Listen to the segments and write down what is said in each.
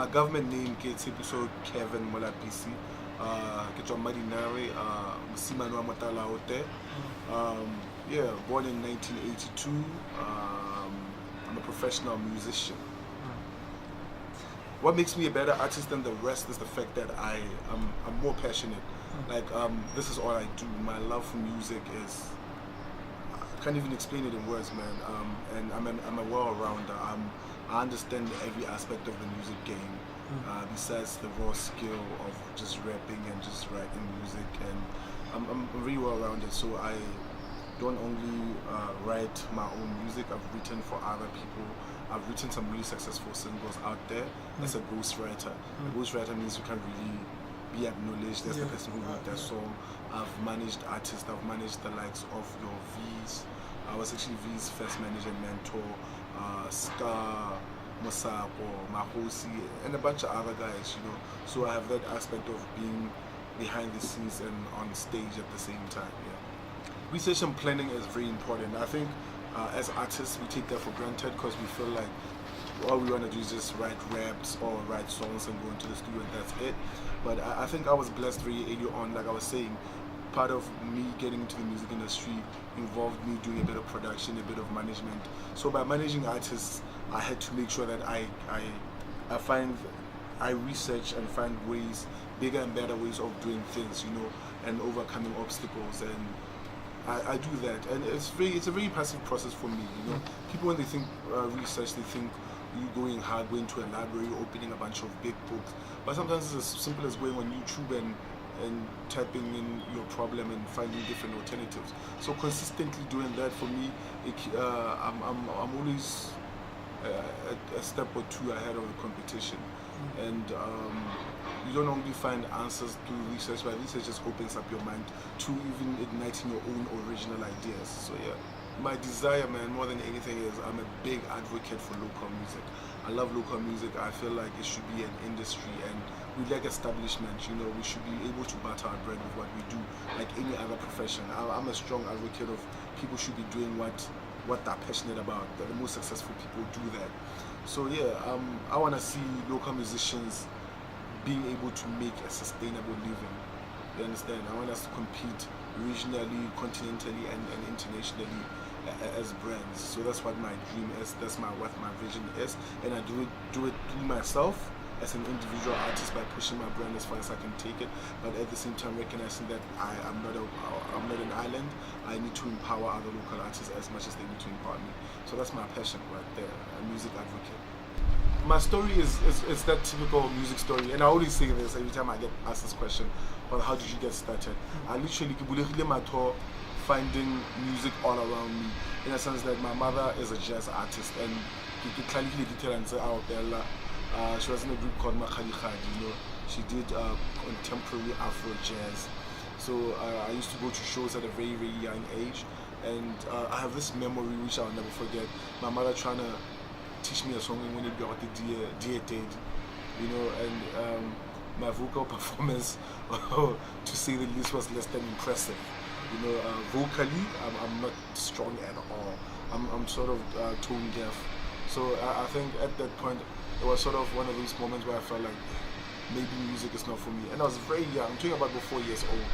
my government name gets episode Kevin Molapisi. Ke tswa Madinare, Mosimane wa Motala out there. Yeah, born in 1982. I'm a professional musician. What makes me a better artist than the rest is the fact that I'm more passionate. Like this is all I do. My love for music is, I can't even explain it in words, man. And I'm a well-rounder. I understand every aspect of the music game. Besides the raw skill of just rapping and just writing music, and I'm really well-rounded. So I don't only write my own music. I've written for other people. I've written some really successful singles out there as a ghostwriter. A ghostwriter means you can't really be acknowledged as the person who wrote that song. I've managed artists. I've managed the likes of your V's. I was actually V's first manager and mentor. Scar, Mosako, Mahosi, and a bunch of other guys, you know. So I have that aspect of being behind the scenes and on stage at the same time. Yeah. Research and planning is very important. I think as artists we take that for granted because we feel like all we want to do is just write raps or write songs and go into the studio and that's it. But I think I was blessed very early on. Like I was saying, part of me getting into the music industry involved me doing a bit of production, a bit of management. So by managing artists, I had to make sure that I research and find ways, bigger and better ways of doing things, you know, and overcoming obstacles. And I do that, and it's a very passive process for me, you know. People, when they think research, they think you going hard, going to a library, opening a bunch of big books. But sometimes it's as simple as going on YouTube and typing in your problem and finding different alternatives. So consistently doing that for me, I'm always a step or two ahead of the competition. And you don't only find answers through research, but research just opens up your mind to even igniting your own original ideas. So yeah, my desire, man, more than anything is I'm a big advocate for local music. I love local music. I feel like it should be an industry, and we lack establishment, you know. We should be able to butter our bread with what we do, like any other profession. I'm a strong advocate of people should be doing what they're passionate about. The most successful people do that. So yeah, I want to see local musicians being able to make a sustainable living. You understand? I want us to compete regionally, continentally, and internationally as brands. So that's what my dream is. That's what my vision is, and I do it through myself as an individual artist by pushing my brand as far as I can take it, but at the same time recognizing that I'm not an island. I need to empower other local artists as much as they need to empower me. So that's my passion right there, a music advocate. My story is that typical music story, and I always say this every time I get asked this question, well, how did you get started? I literally finding music all around me, in a sense that my mother is a jazz artist, and she was in a group called Makhali Khadi, you know. She did contemporary Afro jazz. So I used to go to shows at a very, very young age, and I have this memory which I'll never forget. My mother trying to teach me a song when it got the dear, you know, and my vocal performance, to say the least, was less than impressive. You know, vocally, I'm not strong at all. I'm sort of tone deaf. So I think at that point, it was sort of one of those moments where I felt like maybe music is not for me. And I was very young, I'm talking about 4 years old,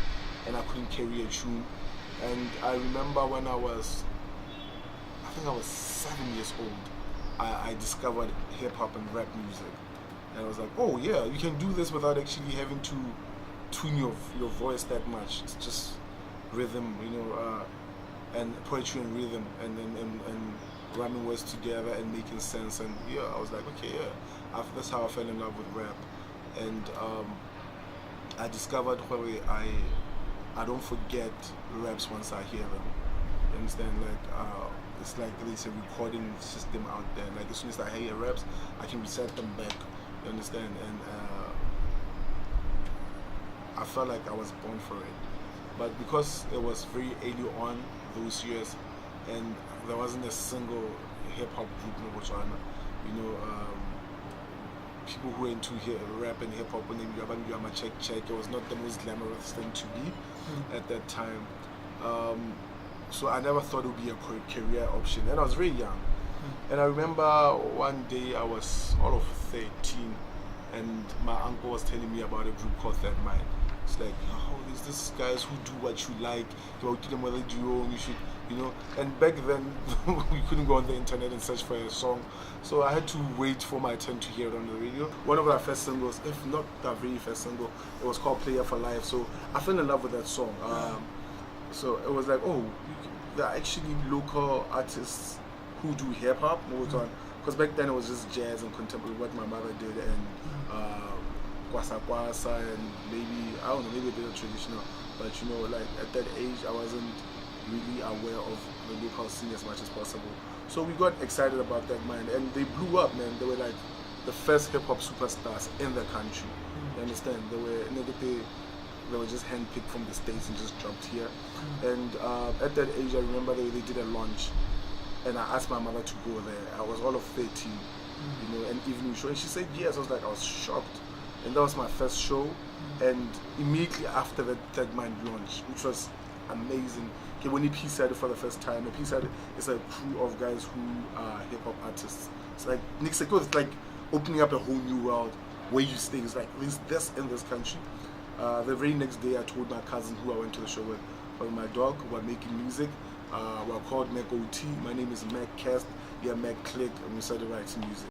and I couldn't carry a tune. And I remember when I think I was 7 years old, I discovered hip-hop and rap music. And I was like, oh yeah, you can do this without actually having to tune your voice that much. It's just rhythm, you know, and poetry and rhythm, and rhyming words together and making sense. And yeah, I was like, okay, yeah, that's how I fell in love with rap. And I discovered where I don't forget raps once I hear them. You understand? Like it's like there's a recording system out there. Like as soon as I hear raps, I can recite them back. You understand? And I felt like I was born for it. But because it was very early on those years, and there wasn't a single hip-hop group in Botswana, you know, people who were into rap and hip-hop, when they were check, it was not the most glamorous thing to be at that time. So I never thought it would be a career option, and I was very young. And I remember one day I was all of 13, and my uncle was telling me about a group called Third Mind. It's like, oh, there's these guys who do what you like. You should, you know. And back then, we couldn't go on the internet and search for a song, so I had to wait for my turn to hear it on the radio. One of our first singles, if not our very first single, it was called "Player for Life." So I fell in love with that song. So it was like, oh, there are actually local artists who do hip hop more on, because back then it was just jazz and contemporary, what my mother did, and kwasa kwasa, and maybe, I don't know, maybe a bit of traditional, but you know, like at that age I wasn't really aware of the local scene as much as possible. So we got excited about that, man, and they blew up, man. They were like the first hip hop superstars in the country. You understand? They were just handpicked from the States and just dropped here. And at that age, I remember they did a launch, and I asked my mother to go there. I was all of 13, you know, an evening show, and she said yes. I was shocked, and that was my first show. And immediately after that Mind launch, which was amazing. Okay, when he said it for the first time, he said it's a crew of guys who are hip hop artists. It's like Nick Seko, it's like opening up a whole new world where you stay. It's like there's this in this country. The very next day, I told my cousin who I went to the show with, my dog, we're making music. We're called Mac OT. My name is Mac Kast. Yeah, Mac Click, and we started writing music.